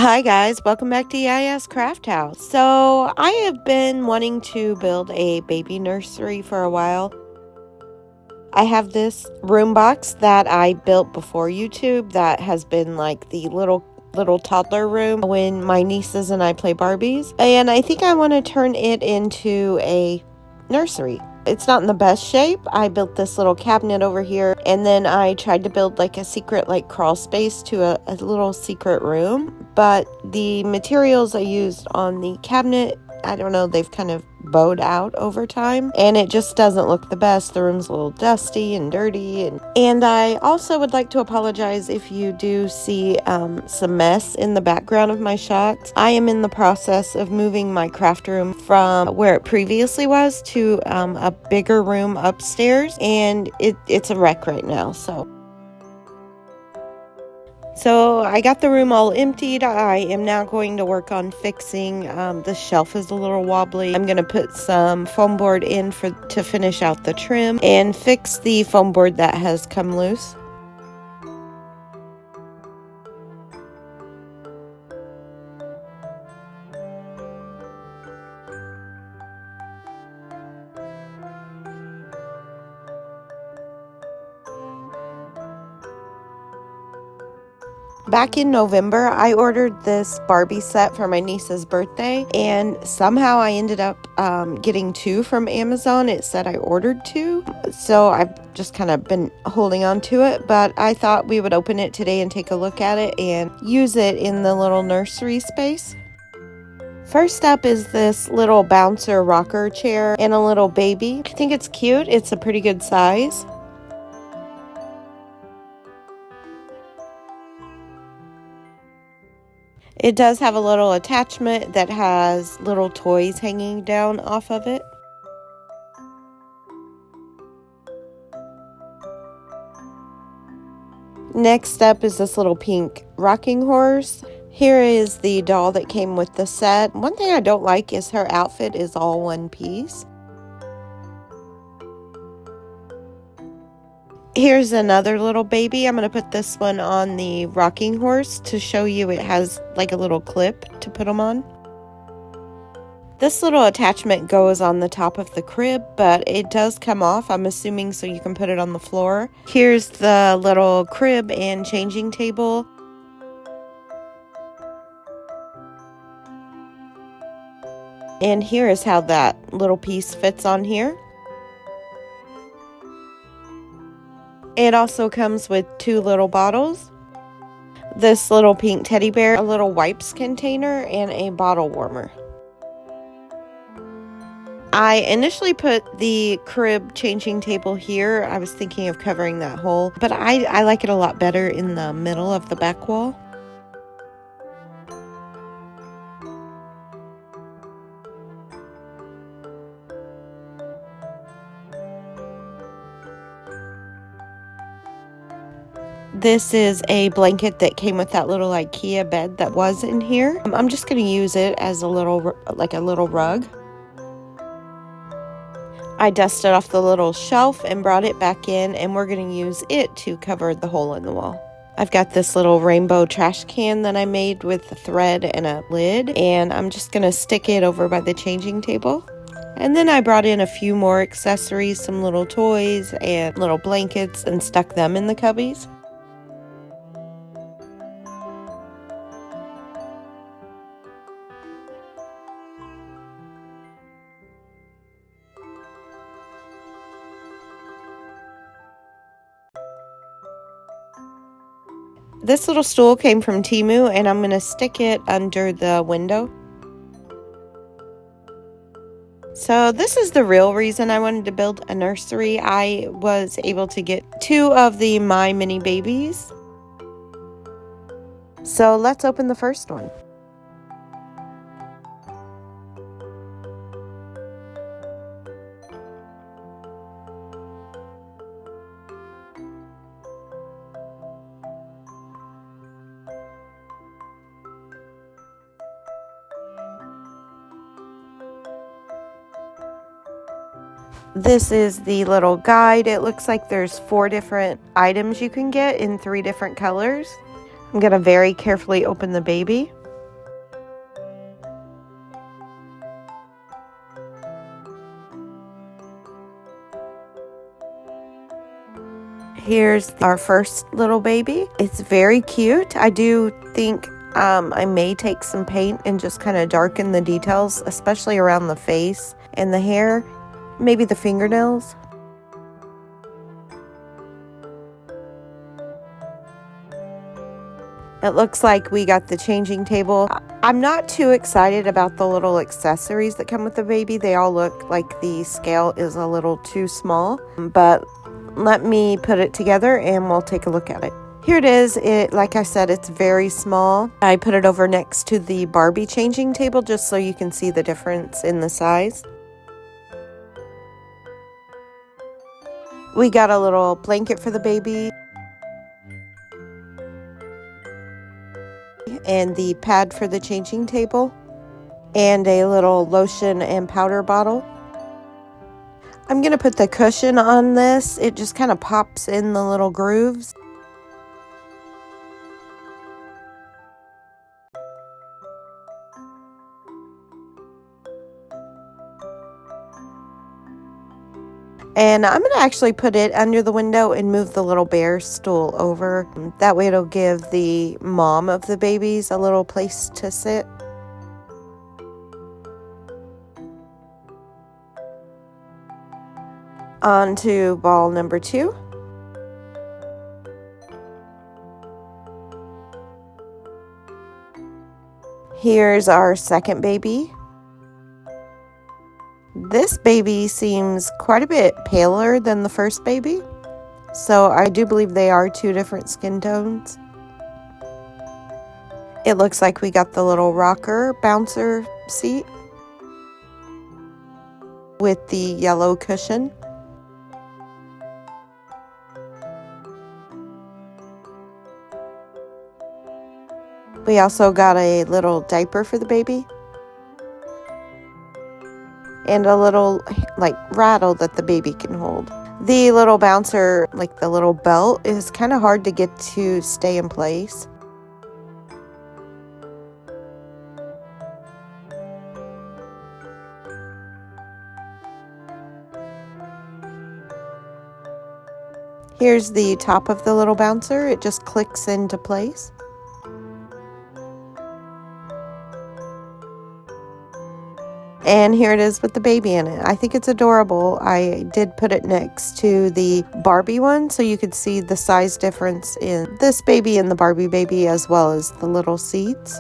Hi guys, welcome back to Yaya's Craft House. So I have been wanting to build a baby nursery for a while. I have this room box that I built before YouTube that has been like the little toddler room when my nieces and I play Barbies. And I think I want to turn it into a nursery. It's not in the best shape. I built this little cabinet over here, and then I tried to build like a secret crawl space to a little secret room, but the materials I used on the cabinet, I don't know, they've kind of bowed out over time, and it just doesn't look the best. The room's a little dusty and dirty, and I also would like to apologize if you do see some mess in the background of my shots. I am in the process of moving my craft room from where it previously was to a bigger room upstairs, and it's a wreck right now. So I got the room all emptied. I am now going to work on fixing, the shelf is a little wobbly. I'm going to put some foam board in to finish out the trim and fix the foam board that has come loose. Back in November, I ordered this Barbie set for my niece's birthday, and somehow I ended up getting 2 from Amazon. It said I ordered 2, so I've just kind of been holding on to it, but I thought we would open it today and take a look at it and use it in the little nursery space. First up is this little bouncer rocker chair and a little baby. I think it's cute. It's a pretty good size. It does have a little attachment that has little toys hanging down off of it. Next up is this little pink rocking horse. Here is the doll that came with the set. One thing I don't like is her outfit is all one piece. Here's another little baby. I'm going to put this one on the rocking horse to show you it has like a little clip to put them on. This little attachment goes on the top of the crib, but it does come off, I'm assuming, so you can put it on the floor. Here's the little crib and changing table. And here is how that little piece fits on here. It also comes with 2 little bottles, this little pink teddy bear, a little wipes container, and a bottle warmer. I initially put the crib changing table here. I was thinking of covering that hole, but I like it a lot better in the middle of the back wall. This is a blanket that came with that little IKEA bed that was in here. I'm just going to use it as a little rug. I dusted off the little shelf and brought it back in, and we're going to use it to cover the hole in the wall. I've got this little rainbow trash can that I made with a thread and a lid, and I'm just going to stick it over by the changing table. And then I brought in a few more accessories, some little toys and little blankets, and stuck them in the cubbies. This little stool came from Temu, and I'm going to stick it under the window. So this is the real reason I wanted to build a nursery. I was able to get 2 of the My Mini Babies. So let's open the first one. This is the little guide. It looks like there's 4 different items you can get in 3 different colors. I'm going to very carefully open the baby. Here's our first little baby. It's very cute. I do think I may take some paint and just kind of darken the details, especially around the face and the hair, maybe the fingernails. It looks like we got the changing table. I'm not too excited about the little accessories that come with the baby. They all look like the scale is a little too small, but let me put it together and we'll take a look at it. Here it is. Like I said, it's very small. I put it over next to the Barbie changing table just so you can see the difference in the size. We got a little blanket for the baby and the pad for the changing table and a little lotion and powder bottle. I'm going to put the cushion on this. It just kind of pops in the little grooves. And I'm going to actually put it under the window and move the little bear stool over. That way it'll give the mom of the babies a little place to sit. On to ball number 2. Here's our second baby. This baby seems quite a bit paler than the first baby, so I do believe they are 2 different skin tones. It looks like we got the little rocker bouncer seat with the yellow cushion. We also got a little diaper for the baby. And a little like rattle that the baby can hold. The little bouncer, like the little belt, is kind of hard to get to stay in place. Here's the top of the little bouncer. It just clicks into place. And here it is with the baby in it. I think it's adorable. I did put it next to the Barbie one so you could see the size difference in this baby and the Barbie baby, as well as the little seats.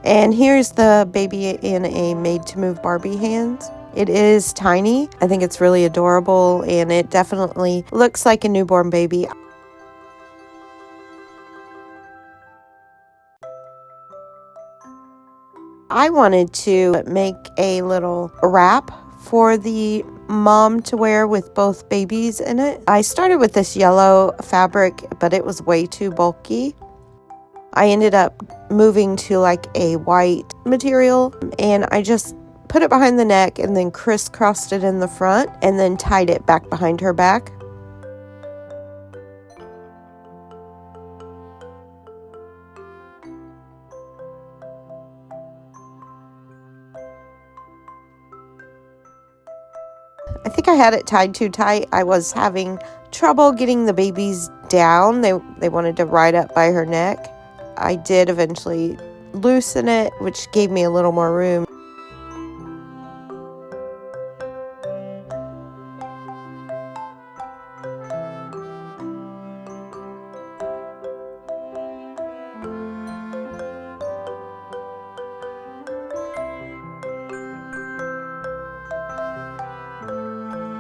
And here's the baby in a made-to-move Barbie hands. It is tiny. I think it's really adorable, and it definitely looks like a newborn baby. I wanted to make a little wrap for the mom to wear with both babies in it. I started with this yellow fabric, but it was way too bulky. I ended up moving to like a white material, and I just put it behind the neck and then crisscrossed it in the front and then tied it back behind her back. I think I had it tied too tight. I was having trouble getting the babies down. They wanted to ride up by her neck. I did eventually loosen it, which gave me a little more room.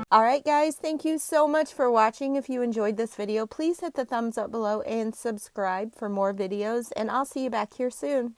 Alright guys, thank you so much for watching. If you enjoyed this video, please hit the thumbs up below and subscribe for more videos, and I'll see you back here soon.